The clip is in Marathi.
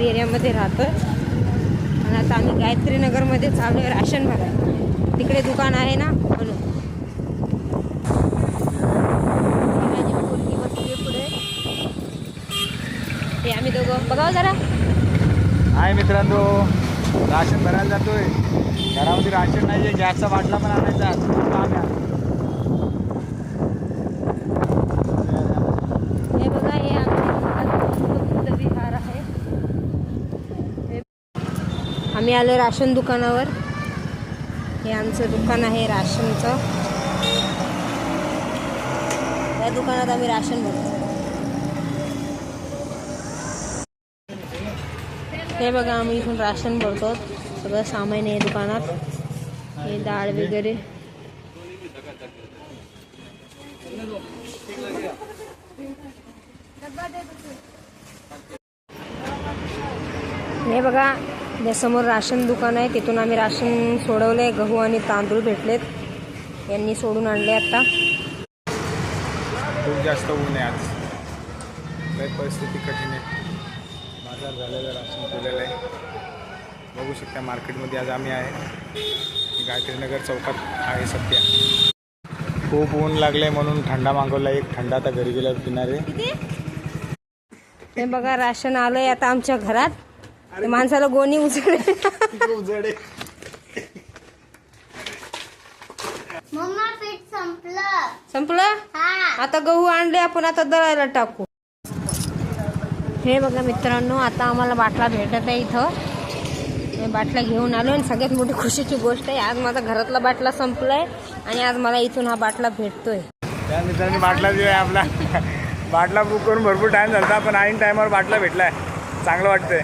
शहरी एरियामध्ये राहतो आणि आता आम्ही गायत्री नगरमध्ये चालू आहे राशन भरायला. तिकडे दुकान आहे ना म्हणून. माझी मुलगी बसली पुढे. ते आम्ही दोघं बघावं जरा. हाय मित्रांनो, राशन भरायला जातोय. घरामध्ये राशन नाही आहे, गॅसचा बाटला पण आणायचा. हे बघा, हे आमचे विहार आहे. आम्ही आलो राशन दुकानावर. हे आमचं दुकान आहे राशनचं. या दुकानात आम्ही राशन भरतो. हे बघा, आम्ही इथून राशन भरतो. सगळं सामान आहे दुकानात. हे डाळ वगैरे. हे बघा, समोर राशन दुकान आहे. तिथून आम्ही राशन सोडवलंय. गहू आणि तांदूळ भेटलेत. यांनी सोडून आणले. आता खूप जास्त ऊन आहे आज. काही परिस्थिती कठीण आहे. बाजार झालेलं राशन केलेलं आहे. बघू शकता मार्केटमध्ये आज आम्ही आहे. गायत्रीनगर चौकात आहे सध्या. खूप ऊन लागले म्हणून थंडा मागवला. एक थंडा आता घरी गेल्यावर पिणारे. हे बघा, राशन आलंय आता आमच्या घरात. माणसाला गोणी उचलले. मम्मा पीठ संपलं. संपलं. आता गहू आणले आपण. आता दळायला टाकू. हे बघा मित्रांनो, आता आम्हाला बाटला भेटत आहे इथं. हे बाटला घेऊन आलो आणि सगळ्यात मोठी खुशीची गोष्ट आहे, आज माझा घरातला बाटला संपलाय आणि आज मला इथून हा बाटला भेटतोय. त्या मित्रांनी बाटला जो आहे आपला बाटला बुक करून भरपूर टाइम झाला, पण ऐन टायमावर बाटला भेटलाय. चांगलं वाटतंय.